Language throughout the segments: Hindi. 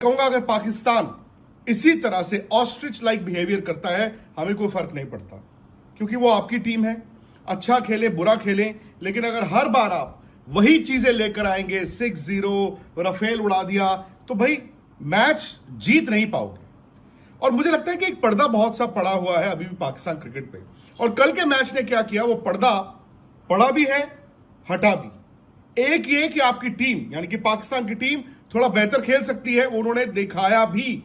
कहूंगा अगर पाकिस्तान इसी तरह से ऑस्ट्रिच लाइक बिहेवियर करता है, हमें कोई फर्क नहीं पड़ता, क्योंकि वो आपकी टीम है। अच्छा खेले बुरा खेले, लेकिन अगर हर बार आप वही चीजें लेकर आएंगे, 6-0 राफेल उड़ा दिया, तो भाई मैच जीत नहीं पाओगे। और मुझे लगता है कि एक पर्दा बहुत सा पड़ा हुआ है अभी भी पाकिस्तान क्रिकेट पे, और कल के मैच ने क्या किया, वो पर्दा पड़ा भी है, हटा भी। एक ये कि आपकी टीम यानी कि पाकिस्तान की टीम थोड़ा बेहतर खेल सकती है, उन्होंने दिखाया भी।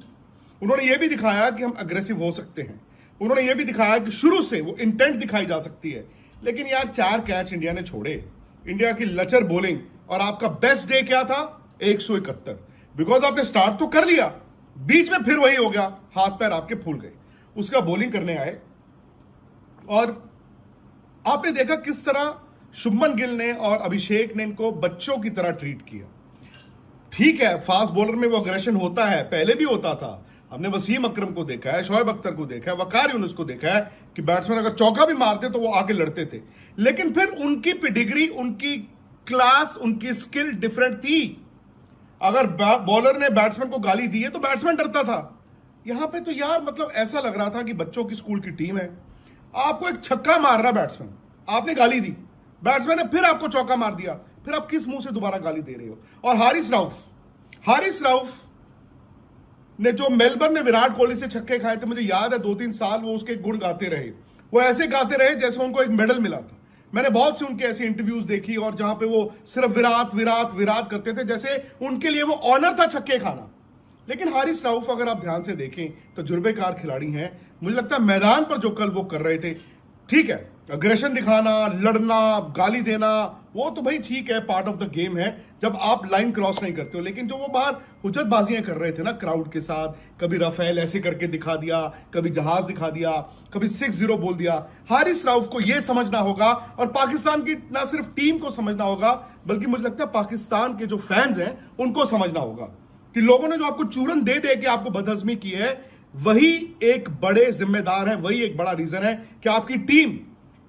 उन्होंने ये भी दिखाया कि हम अग्रेसिव हो सकते हैं। उन्होंने ये भी दिखाया कि शुरू से वो इंटेंट दिखाई जा सकती है। लेकिन यार 4 कैच इंडिया ने छोड़े, इंडिया की लचर बॉलिंग, और आपका बेस्ट डे क्या था, 171। बिकॉज आपने स्टार्ट तो कर लिया, बीच में फिर वही हो गया, हाथ पैर आपके फूल गए। उसका बॉलिंग करने आए और आपने देखा किस तरह शुभमन गिल ने और अभिषेक ने इनको बच्चों की तरह ट्रीट किया। ठीक है, फास्ट बॉलर में वो अग्रेशन होता है, पहले भी होता था। हमने वसीम अकरम को देखा है, शोएब अख्तर को देखा है, वकार यूनुस को देखा है कि बैट्समैन अगर चौका भी मारते तो वो आके लड़ते थे। लेकिन फिर उनकी पेडिग्री, उनकी क्लास, उनकी स्किल डिफरेंट थी। अगर बॉलर ने बैट्समैन को गाली दी है तो बैट्समैन डरता था। यहां पे तो यार मतलब ऐसा लग रहा था कि बच्चों की स्कूल की टीम है। आपको एक छक्का मार रहा बैट्समैन, आपने गाली दी, बैट्समैन ने फिर आपको चौका मार दिया, फिर आप किस मुंह से दोबारा गाली दे रहे हो। और हारिस राउफ ने जो मेलबर्न में विराट कोहली से छक्के खाए थे, मुझे याद है 2-3 साल वो उसके गुण गाते रहे। वो ऐसे गाते रहे जैसे उनको एक मेडल मिला था। मैंने बहुत सी उनके ऐसी इंटरव्यूज देखी और जहां पे वो सिर्फ विराट करते थे, जैसे उनके लिए वो ऑनर था छक्के खाना। लेकिन हारिस राउफ अगर आप ध्यान से देखें तो तजुर्बेकार खिलाड़ी हैं। मुझे लगता है मैदान पर जो कल वो कर रहे थे, ठीक है, अग्रेशन दिखाना, लड़ना, गाली देना, वो तो भाई ठीक है, पार्ट ऑफ द गेम है जब आप लाइन क्रॉस नहीं करते हो। लेकिन जो वो बाहर हुज्जतबाजियां कर रहे थे ना क्राउड के साथ, कभी राफेल ऐसे करके दिखा दिया, कभी जहाज दिखा दिया, कभी 6-0 बोल दिया। हारिस राउफ को यह समझना होगा, और पाकिस्तान की ना सिर्फ टीम को समझना होगा, बल्कि मुझे लगता है पाकिस्तान के जो फैंस हैं उनको समझना होगा कि लोगों ने जो आपको चूरन दे दे के आपको बदहजमी की है, वही एक बड़े जिम्मेदार है, वही एक बड़ा रीजन है कि आपकी टीम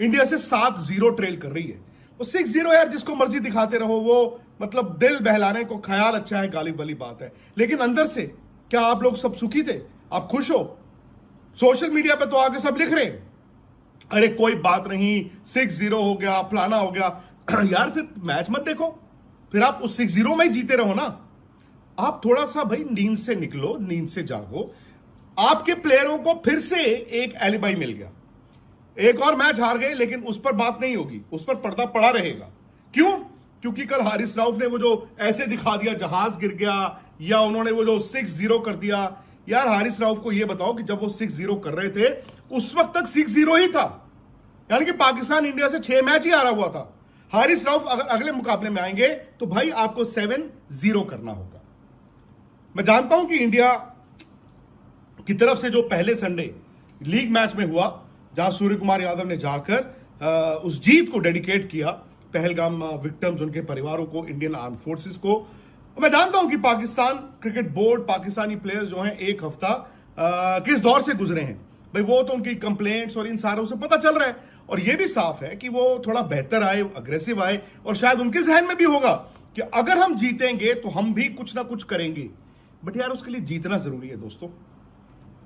इंडिया से 7-0 ट्रेल कर रही है। वो 6-0 यार जिसको मर्जी दिखाते रहो, वो मतलब दिल बहलाने को ख्याल अच्छा है, गालिब वाली बात है। लेकिन अंदर से क्या आप लोग सब सुखी थे? आप खुश हो? सोशल मीडिया पे तो आगे सब लिख रहे हैं, अरे कोई बात नहीं, 6-0 हो गया, फलाना हो गया। यार फिर मैच मत देखो, फिर आप उस 6-0 में ही जीते रहो ना। आप थोड़ा सा भाई नींद से निकलो, नींद से जागो। आपके प्लेयरों को फिर से एक एलिबाई मिल गया। एक और मैच हार गए, लेकिन उस पर बात नहीं होगी, उस पर पर्दा पड़ा रहेगा। क्यों? क्योंकि कल हारिस राउफ ने वो जो ऐसे दिखा दिया, जहाज गिर गया, या उन्होंने वो जो 6-0 कर दिया। यार हारिस राउफ को यह बताओ कि जब वो 6-0 कर रहे थे उस वक्त तक 6-0 ही था, यानी कि पाकिस्तान इंडिया से 6 मैच ही हारा हुआ था। हारिस राउफ अगर अगले मुकाबले में आएंगे तो भाई आपको 7-0 करना होगा। मैं जानता हूं कि इंडिया की तरफ से जो पहले संडे लीग मैच में हुआ, जहां सूर्य कुमार यादव ने जाकर उस जीत को डेडिकेट किया पहलगाम विक्टिम्स, उनके परिवारों को, इंडियन आर्म फोर्सेस को। मैं जानता हूं कि Pakistan cricket board, Pakistani players जो हैं, एक हफ्ता किस दौर से गुजरे हैं भाई, वो तो उनकी कंप्लेंट्स और इन सारों से पता चल रहा है। और ये भी साफ है कि वो थोड़ा बेहतर आए, अग्रेसिव आए, और शायद उनके जहन में भी होगा कि अगर हम जीतेंगे तो हम भी कुछ ना कुछ करेंगे। बट यार उसके लिए जीतना जरूरी है दोस्तों,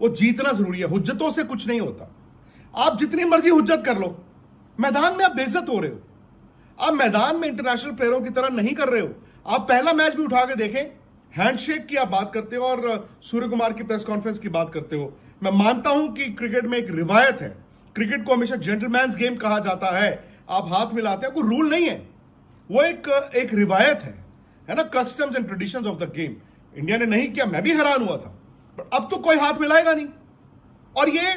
वो जीतना जरूरी है, हुज्जतों से कुछ नहीं होता। आप जितनी मर्जी हुज्जत कर लो, मैदान में आप बेइज्जत हो रहे हो। आप मैदान में इंटरनेशनल प्लेयरों की तरह नहीं कर रहे हो। आप पहला मैच भी उठा के देखें, हैंडशेक की आप बात करते हो और सूर्य कुमार की प्रेस कॉन्फ्रेंस की बात करते हो। मैं मानता हूं कि क्रिकेट में एक रिवायत है, क्रिकेट को हमेशा जेंटलमैन्स गेम कहा जाता है। आप हाथ मिलाते हैं, कोई रूल नहीं है, वो एक रिवायत है ना, customs and traditions of the game. India ने नहीं किया, मैं भी हैरान हुआ था, बट अब तो कोई हाथ मिलाएगा नहीं। और ये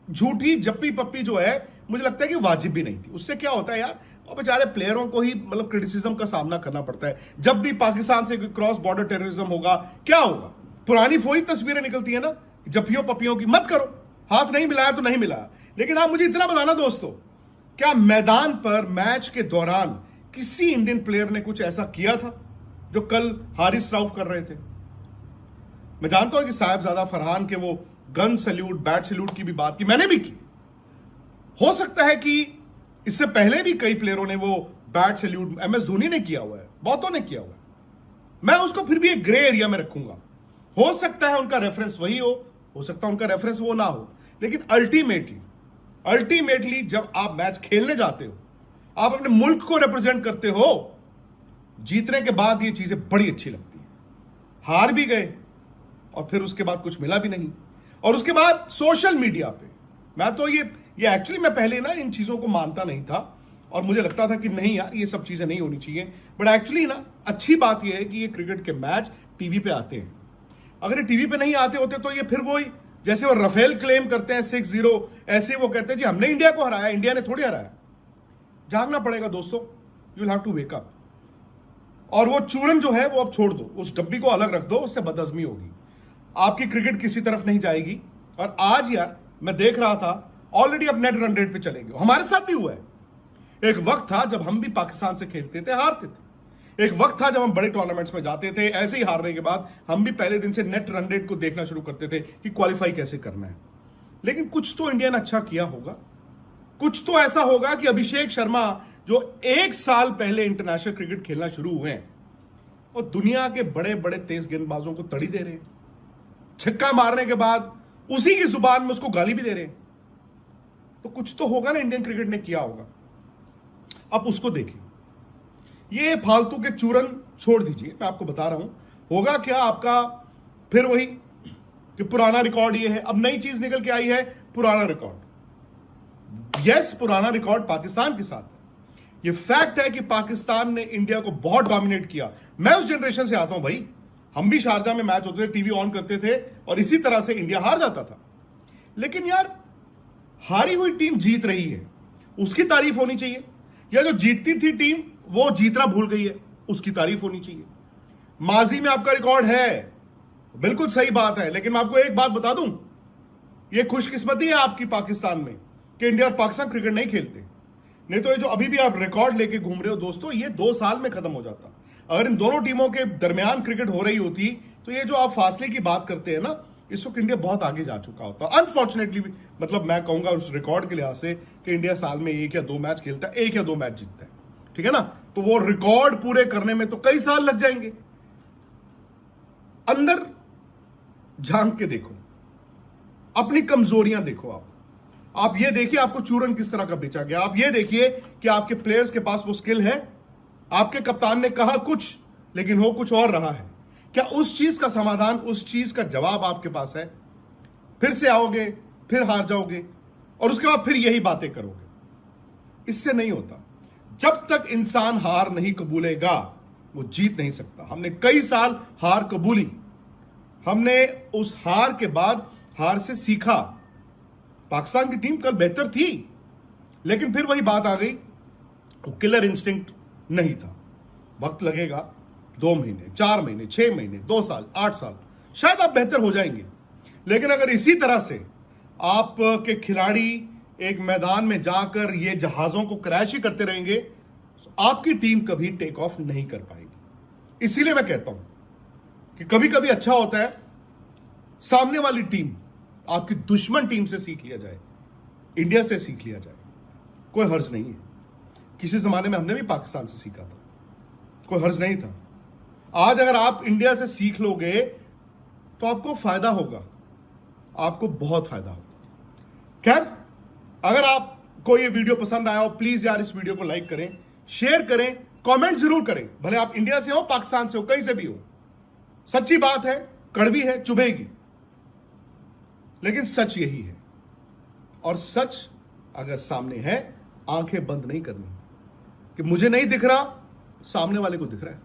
झूठी जप्पी पप्पी जो है, मुझे लगता है कि वाजिब भी नहीं थी। उससे क्या होता है यार, और बेचारे प्लेयरों को ही मतलब क्रिटिसिज्म का सामना करना पड़ता है। जब भी पाकिस्तान से क्रॉस बॉर्डर टेररिज्म होगा, क्या होगा? पुरानी वही तस्वीरें निकलती है ना, जप्पियों पपियों की। मत करो, हाथ नहीं मिलाया तो नहीं मिलाया। लेकिन आप मुझे इतना बताना दोस्तों, क्या मैदान पर मैच के दौरान किसी इंडियन प्लेयर ने कुछ ऐसा किया था जो कल हारिस राउफ कर रहे थे? मैं जानता हूं कि साहिबजादा फरहान के वो गन सैल्यूट, बैट सैल्यूट की भी बात की, मैंने भी की। हो सकता है कि इससे पहले भी कई प्लेयरों ने वो बैट सैल्यूट, MS धोनी ने किया हुआ है, बहुतों ने किया हुआ है। मैं उसको फिर भी एक ग्रे एरिया में रखूंगा। हो सकता है उनका रेफरेंस वही हो सकता है उनका रेफरेंस वो ना हो, लेकिन अल्टीमेटली जब आप मैच खेलने जाते हो, आप अपने मुल्क को रिप्रेजेंट करते हो, जीतने के बाद ये चीजें बड़ी अच्छी लगती हैं। हार भी गए और फिर उसके बाद कुछ मिला भी नहीं, और उसके बाद सोशल मीडिया पे मैं तो ये एक्चुअली मैं पहले ना इन चीजों को मानता नहीं था और मुझे लगता था कि नहीं यार ये सब चीजें नहीं होनी चाहिए, बट एक्चुअली ना अच्छी बात ये है कि ये क्रिकेट के मैच टीवी पे आते हैं। अगर ये टीवी पे नहीं आते होते तो ये फिर वही जैसे वो रफेल क्लेम करते हैं 6-0, ऐसे वो कहते हैं जी हमने इंडिया को हराया, इंडिया ने थोड़ी हराया। जागना पड़ेगा दोस्तों, you will have to wake up. और वो चूरन जो है वो अब छोड़ दो, उस डब्बी को अलग रख दो, उससे बदहजमी होगी, आपकी क्रिकेट किसी तरफ नहीं जाएगी। और आज यार मैं देख रहा था ऑलरेडी अब नेट रन रेट पे चलेंगे, हमारे साथ भी हुआ है। एक वक्त था जब हम भी पाकिस्तान से खेलते थे, हारते थे। एक वक्त था जब हम बड़े टूर्नामेंट्स में जाते थे, ऐसे ही हारने के बाद हम भी पहले दिन से नेट रन रेट को देखना शुरू करते थे कि क्वालिफाई कैसे करना है। लेकिन कुछ तो इंडिया ने अच्छा किया होगा, कुछ तो ऐसा होगा कि अभिषेक शर्मा जो 1 साल पहले इंटरनेशनल क्रिकेट खेलना शुरू हुए हैं और दुनिया के बड़े बड़े तेज गेंदबाजों को तड़ी दे रहे हैं, छक्का मारने के बाद उसी की जुबान में उसको गाली भी दे रहे हैं, तो कुछ तो होगा ना इंडियन क्रिकेट ने किया होगा। अब उसको देखिए, ये फालतू के चूरन छोड़ दीजिए, मैं आपको बता रहा हूं होगा क्या आपका। फिर वही कि पुराना रिकॉर्ड ये है, अब नई चीज निकल के आई है, पुराना रिकॉर्ड। यस, पुराना रिकॉर्ड पाकिस्तान के साथ है। ये फैक्ट है कि पाकिस्तान ने इंडिया को बहुत डोमिनेट किया। मैं उस जनरेशन से आता हूं भाई, हम भी शारजा में मैच होते थे, टीवी ऑन करते थे और इसी तरह से इंडिया हार जाता था। लेकिन यार हारी हुई टीम जीत रही है, उसकी तारीफ होनी चाहिए, या जो जीतती थी टीम वो जीतना भूल गई है, उसकी तारीफ होनी चाहिए। माजी में आपका रिकॉर्ड है, बिल्कुल सही बात है, लेकिन मैं आपको एक बात बता दूं, ये खुशकिस्मती है आपकी पाकिस्तान में कि इंडिया और पाकिस्तान क्रिकेट नहीं खेलते। नहीं तो ये जो अभी भी आप रिकॉर्ड लेके घूम रहे हो दोस्तों, ये 2 साल में खत्म हो जाता। अगर इन दोनों टीमों के दरमियान क्रिकेट हो रही होती तो ये जो आप फासले की बात करते हैं ना, इस वक्त इंडिया बहुत आगे जा चुका होता। अनफॉर्चुनेटली मतलब मैं कहूंगा उस रिकॉर्ड के लिहाज से कि इंडिया साल में 1 या 2 मैच खेलता है, 1 या 2 मैच जीतता है, ठीक है ना, तो वो रिकॉर्ड पूरे करने में तो कई साल लग जाएंगे। अंदर झांक के देखो, अपनी कमजोरियां देखो। आप ये देखिए आपको चूरन किस तरह का बेचा गया। आप ये देखिए कि आपके प्लेयर्स के पास वो स्किल है, आपके कप्तान ने कहा कुछ लेकिन हो कुछ और रहा है। क्या उस चीज का समाधान, उस चीज का जवाब आपके पास है? फिर से आओगे, फिर हार जाओगे और उसके बाद फिर यही बातें करोगे। इससे नहीं होता। जब तक इंसान हार नहीं कबूलेगा वो जीत नहीं सकता। हमने कई साल हार कबूली, हमने उस हार के बाद हार से सीखा। पाकिस्तान की टीम कल बेहतर थी, लेकिन फिर वही बात आ गई, वो किलर इंस्टिंक्ट नहीं था। वक्त लगेगा, 2 महीने, 4 महीने, 6 महीने, 2 साल, 8 साल, शायद आप बेहतर हो जाएंगे। लेकिन अगर इसी तरह से आपके खिलाड़ी एक मैदान में जाकर ये जहाजों को क्रैश ही करते रहेंगे तो आपकी टीम कभी टेक ऑफ नहीं कर पाएगी। इसीलिए मैं कहता हूं कि कभी कभी अच्छा होता है सामने वाली टीम, आपकी दुश्मन टीम से सीख लिया जाए, इंडिया से सीख लिया जाए, कोई हर्ज नहीं है। किसी जमाने में हमने भी पाकिस्तान से सीखा था, कोई हर्ज नहीं था। आज अगर आप इंडिया से सीख लोगे तो आपको फायदा होगा, आपको बहुत फायदा होगा। खैर, अगर आपको ये वीडियो पसंद आया हो प्लीज यार इस वीडियो को लाइक करें, शेयर करें, कमेंट जरूर करें, भले आप इंडिया से हो, पाकिस्तान से हो, कहीं से भी हो। सच्ची बात है, कड़वी है, चुभेगी, लेकिन सच यही है। और सच अगर सामने है, आंखें बंद नहीं करनी कि मुझे नहीं दिख रहा, सामने वाले को दिख रहा है।